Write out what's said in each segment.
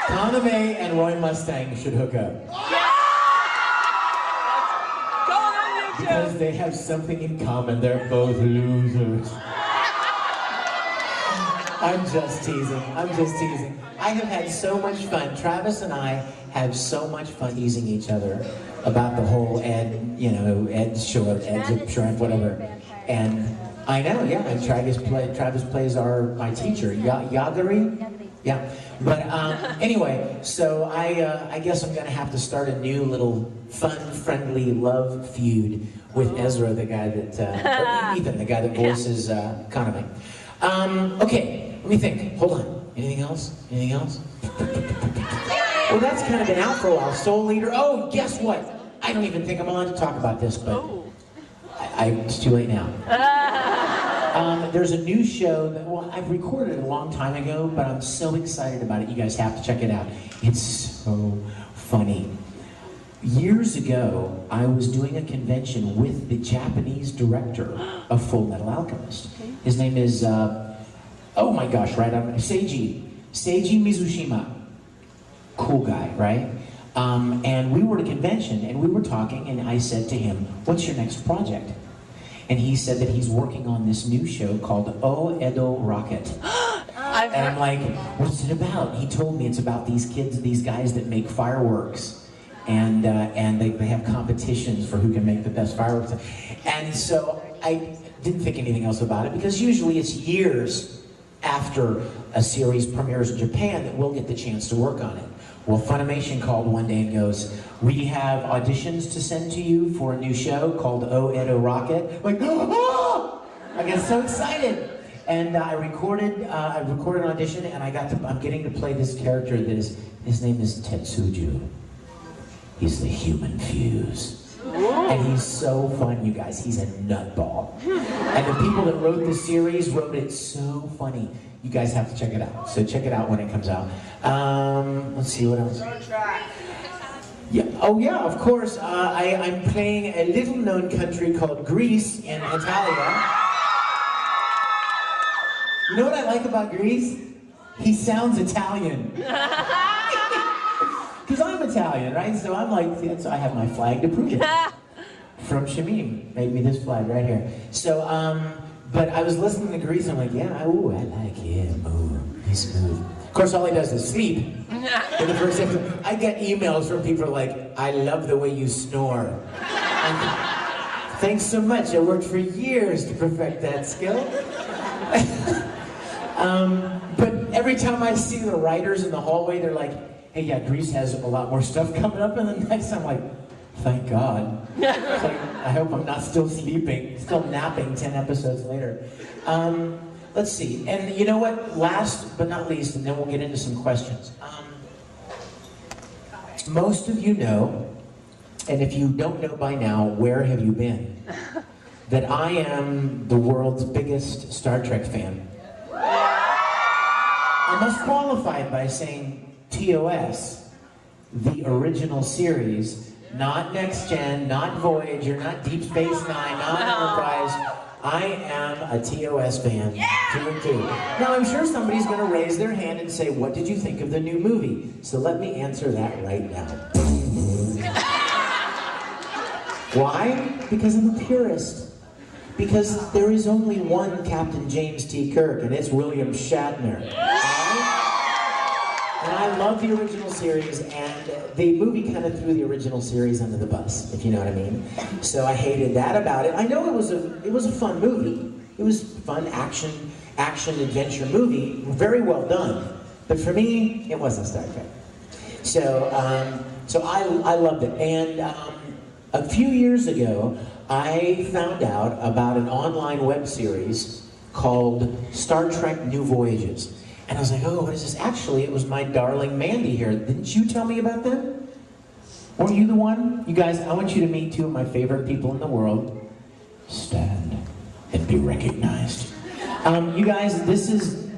Coname and Roy Mustang should hook up. Because they have something in common. They're both losers. I'm just teasing. I'm just teasing. I have had so much fun. Travis and I have so much fun teasing each other about the whole Ed, you know, Ed's short, Ed's shrimp, whatever. And I know, yeah, and Travis plays my teacher, Yagari. Yeah, but anyway, so I guess I'm gonna have to start a new little fun, friendly love feud with Ezra, the guy that, Ethan, the guy that voices Coname. Okay, let me think. Hold on. Anything else? Anything else? Well, that's kind of been out for a while. Soul Leader. Oh, guess what? I don't even think I'm allowed to talk about this, but it's too late now. There's a new show that, well, I've recorded it a long time ago, but I'm so excited about it. You guys have to check it out. It's so funny. Years ago, I was doing a convention with the Japanese director of Full Metal Alchemist. His name is, oh my gosh, right? Seiji Mizushima. Cool guy, right? And we were at a convention, and we were talking, and I said to him, what's your next project? And he said that he's working on this new show called O Edo Rocket. And I'm like, what's it about? He told me it's about these kids, these guys that make fireworks. And they have competitions for who can make the best fireworks. And so I didn't think anything else about it, because usually it's years after a series premieres in Japan that we'll get the chance to work on it. Well, Funimation called one day and goes, we have auditions to send to you for a new show called O Edo Rocket. I'm like, oh! I got so excited. And I recorded an audition, and I'm getting to play this character that his name is Tetsuju. He's the human fuse. And he's so fun, you guys. He's a nutball. And the people that wrote the series wrote it so funny. You guys have to check it out. So check it out when it comes out. Let's see what else. Yeah. Oh yeah, of course. I'm playing a little-known country called Greece in Italia. You know what I like about Greece? He sounds Italian. Because I'm Italian, right? So I'm like, yeah, so I have my flag to prove it. From Shamim, made me this flag right here. So, but I was listening to Grease, and I'm like, yeah, ooh, I like him, ooh, he's smooth. Of course, all he does is sleep. In the first episode, I get emails from people like, I love the way you snore. And, thanks so much, I worked for years to perfect that skill. But every time I see the writers in the hallway, they're like, hey, yeah, Grease has a lot more stuff coming up in the next. I'm like, thank God. It's like, I hope I'm not still sleeping, still napping 10 episodes later. Let's see, and you know what? Last but not least, and then we'll get into some questions. Most of you know, and if you don't know by now, where have you been? That I am the world's biggest Star Trek fan. I must qualify it by saying TOS, the original series, not Next Gen, not Voyager, not Deep Space Nine, not Enterprise. I am a TOS fan, through and through. Now I'm sure somebody's going to raise their hand and say, what did you think of the new movie? So let me answer that right now. Why? Because I'm a purist. Because there is only one Captain James T. Kirk, and it's William Shatner. And I love the original series, and the movie kind of threw the original series under the bus, if you know what I mean. So I hated that about it. I know it was a fun movie. It was fun action adventure movie, very well done. But for me, it wasn't Star Trek. So I loved it. And a few years ago, I found out about an online web series called Star Trek New Voyages. And I was like, oh, what is this? Actually, it was my darling Mandy here. Didn't you tell me about them? Weren't you the one? You guys, I want you to meet two of my favorite people in the world. Stand and be recognized. You guys, this is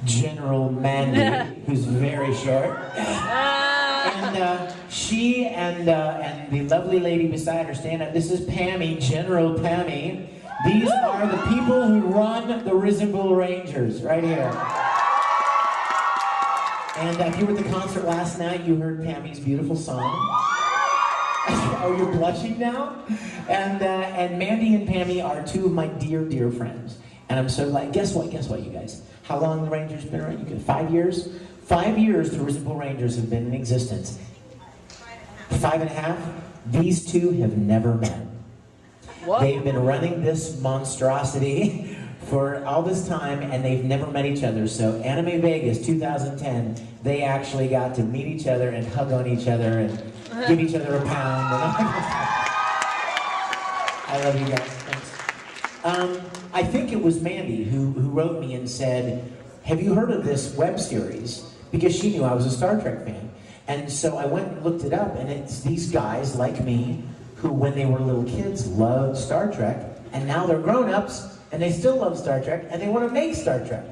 General Mandy, who's very short. And she and the lovely lady beside her, stand up. This is Pammy, General Pammy. These are the people who run the Risible Rangers, right here. And if you were at the concert last night, you heard Pammy's beautiful song. Oh, you're blushing now? And Mandy and Pammy are two of my dear, dear friends. And I'm so glad. Guess what, you guys? How long the Rangers been around? You get 5 years? 5 years the Risible Rangers have been in existence. 5.5? These two have never met. What? They've been running this monstrosity for all this time, and they've never met each other. So Anime Vegas 2010, they actually got to meet each other and hug on each other and give each other a pound. I love you guys. Thanks. I think it was Mandy who wrote me and said, have you heard of this web series? Because she knew I was a Star Trek fan. And so I went and looked it up, and it's these guys like me who, when they were little kids, loved Star Trek, and now they're grown-ups, and they still love Star Trek, and they want to make Star Trek.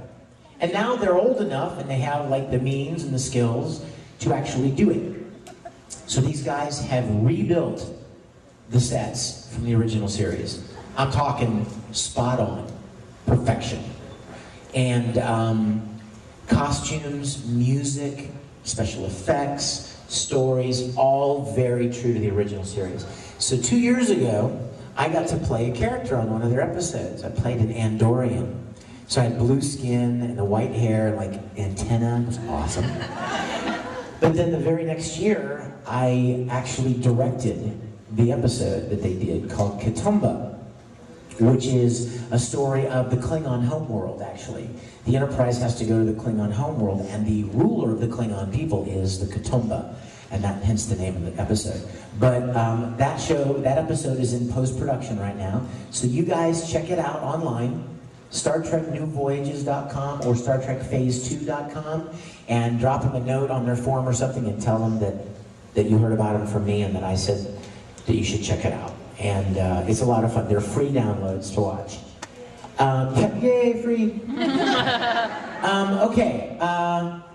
And now they're old enough, and they have like the means and the skills to actually do it. So these guys have rebuilt the sets from the original series. I'm talking spot on, perfection. And costumes, music, special effects, stories, all very true to the original series. So 2 years ago, I got to play a character on one of their episodes. I played an Andorian. So I had blue skin and the white hair and like antenna. It was awesome. But then the very next year, I actually directed the episode that they did called Katumba, which is a story of the Klingon homeworld, actually. The Enterprise has to go to the Klingon homeworld, and the ruler of the Klingon people is the Katumba, and that hence the name of the episode. But that episode is in post-production right now, so you guys check it out online, StarTrekNewVoyages.com or StarTrekPhase2.com, and drop them a note on their form or something and tell them that you heard about them from me and that I said that you should check it out. And it's a lot of fun. They're free downloads to watch. Yay, free! Okay,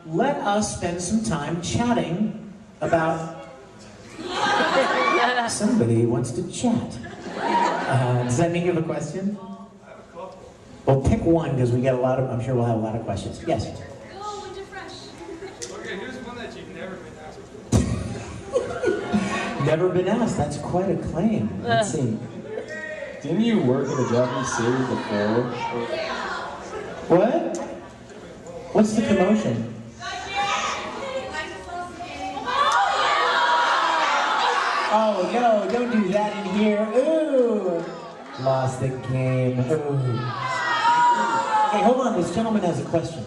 let us spend some time chatting about... Somebody wants to chat. Does that mean you have a question? I have a couple. Well, pick one, because we get a lot of... I'm sure we'll have a lot of questions. Yes? Go, Winter Fresh. Okay, here's one that you've never been asked. Never been asked. That's quite a claim. Let's see. Didn't you work at a Japanese series before? What? What's the commotion? Oh no, don't do that in here. Ooh! Lost the game. Ooh. Hey, hold on, this gentleman has a question.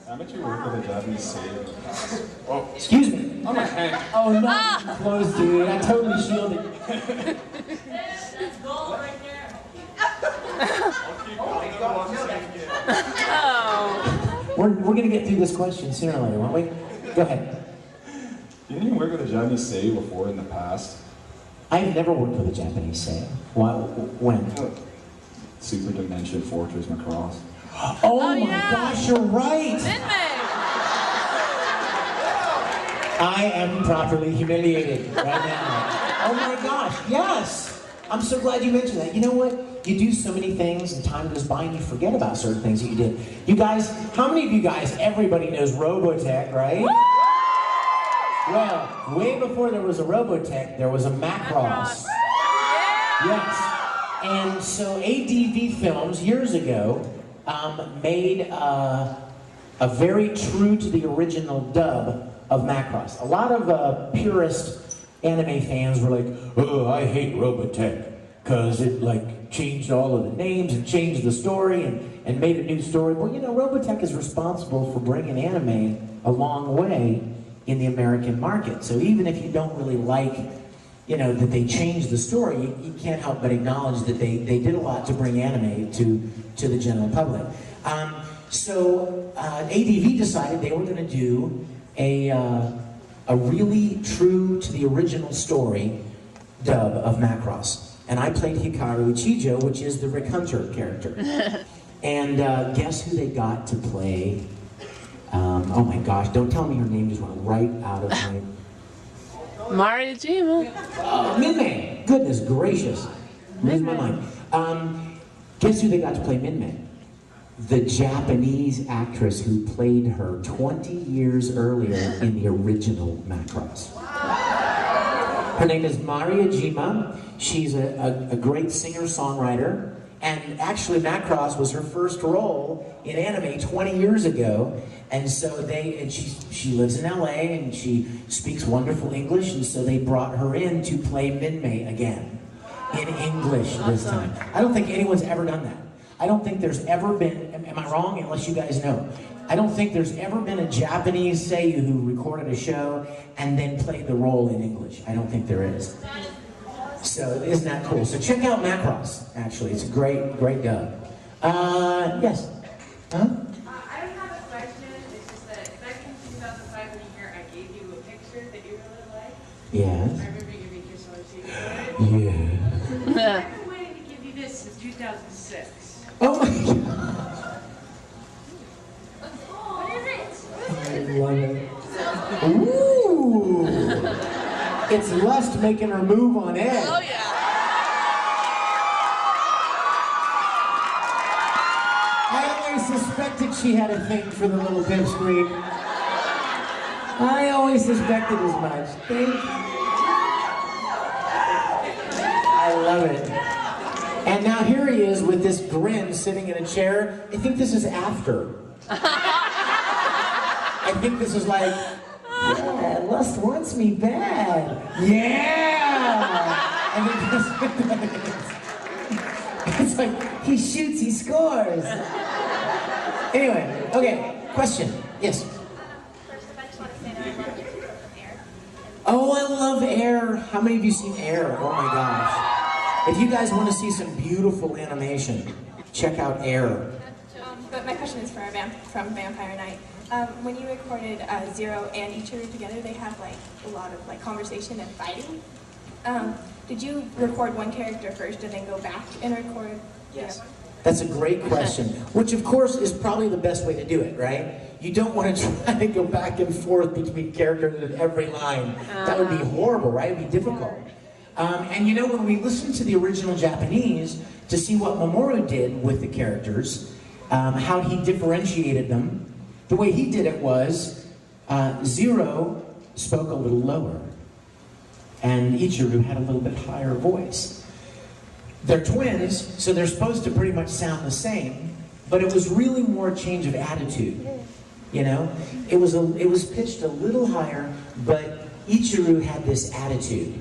How much you work at a Japanese series? Oh, excuse me. Oh my head. Oh no, I'm close, dude. I totally shielded. That's gold right there. Oh. We're gonna get through this question sooner or later, won't we? Go ahead. Didn't you work with a Japanese series before in the past? I've never worked with a Japanese sale. When? Super Dimension Fortress Macross. Oh my gosh, you're right! I am properly humiliated right now. Oh my gosh, yes! I'm so glad you mentioned that. You know what? You do so many things and time goes by and you forget about certain things that you did. You guys, how many of you guys, everybody knows Robotech, right? Well, way before there was a Robotech, there was a Macross. Yes. And so ADV Films, years ago, made a very true to the original dub of Macross. A lot of purist anime fans were like, oh, I hate Robotech, because it like changed all of the names and changed the story and made a new story. Well, you know, Robotech is responsible for bringing anime a long way in the American market. So even if you don't really like, you know, that they changed the story, you can't help but acknowledge that they did a lot to bring anime to the general public. So ADV decided they were going to do a really true to the original story dub of Macross. And I played Hikaru Ichijo, which is the Rick Hunter character. And guess who they got to play? Oh my gosh, don't tell me her name just went right out of my... Mariajima. Min-Man! Goodness gracious. Lose my mind. Guess who they got to play Min-Man? the Japanese actress who played her 20 years earlier in the original Macross. Her name is Maria Jima. She's a great singer-songwriter. And actually, Macross was her first role in anime 20 years ago. And so she lives in LA and she speaks wonderful English. And so they brought her in to play Minmay again in English this time. I don't think anyone's ever done that. I don't think there's ever been, am I wrong? Unless you guys know. I don't think there's ever been a Japanese seiyuu who recorded a show and then played the role in English. I don't think there is. So isn't that cool? So check out Macross, actually. It's a great, great dub. Yes? Huh? I don't have a question. It's just that back in 2005 when I gave you a picture that you really liked. Yes. I remember giving you so much. Yeah. I've been waiting to give you this since 2006. Oh my God. What is it? I love it. Ooh! It's Lust making her move on Ed. Oh, yeah. I always suspected she had a thing for the little pipsqueak. I always suspected as much. Thank you. I love it. And now here he is with this grin sitting in a chair. I think this is after. I think this is like, yeah, Lust wants me bad. Yeah! And then it's like, he shoots, he scores. Anyway, okay, question. Yes? First, I just want to say that I love your video from Air. Oh, I love Air. How many of you seen Air? Oh my gosh. If you guys want to see some beautiful animation, check out Air. But my question is from Vampire Night. When you recorded Zero and Ichiru together, they have like a lot of like conversation and fighting. Did you record one character first and then go back and record the other one? That's a great question, which of course is probably the best way to do it, right? You don't want to try to go back and forth between characters in every line. That would be horrible, right? It would be difficult. And you know, when we listened to the original Japanese to see what Mamoru did with the characters, how he differentiated them, the way he did it was Zero spoke a little lower and Ichiru had a little bit higher voice. They're twins, so they're supposed to pretty much sound the same, but it was really more a change of attitude. You know, it was pitched a little higher, but Ichiru had this attitude,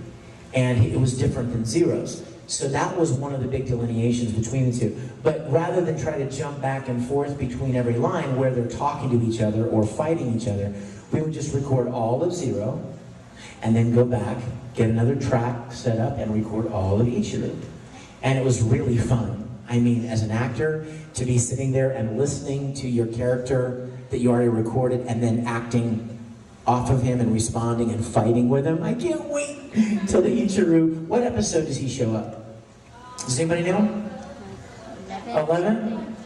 and it was different than Zero's. So that was one of the big delineations between the two. But rather than try to jump back and forth between every line where they're talking to each other or fighting each other, we would just record all of Zero, and then go back, get another track set up, and record all of Ichiru. And it was really fun. I mean, as an actor, to be sitting there and listening to your character that you already recorded and then acting off of him and responding and fighting with him. I can't wait till the Ichiru. What episode does he show up? Does anybody know? 11?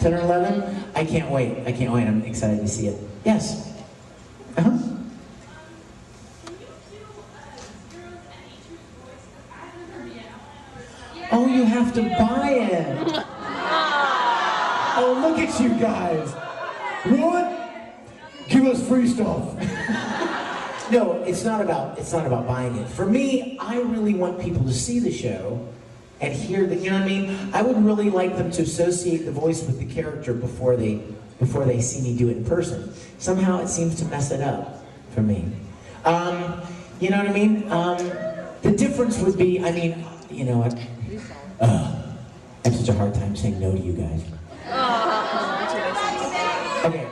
10 or 11? I can't wait. I can't wait. I'm excited to see it. Yes? Uh-huh. Oh, you have to buy it. Oh, look at you guys. What? Give us free stuff. No, it's not about buying it. For me, I really want people to see the show and hear the, you know what I mean? I would really like them to associate the voice with the character before they see me do it in person. Somehow it seems to mess it up for me. You know what I mean? The difference would be, I mean, you know what? I have such a hard time saying no to you guys. Okay.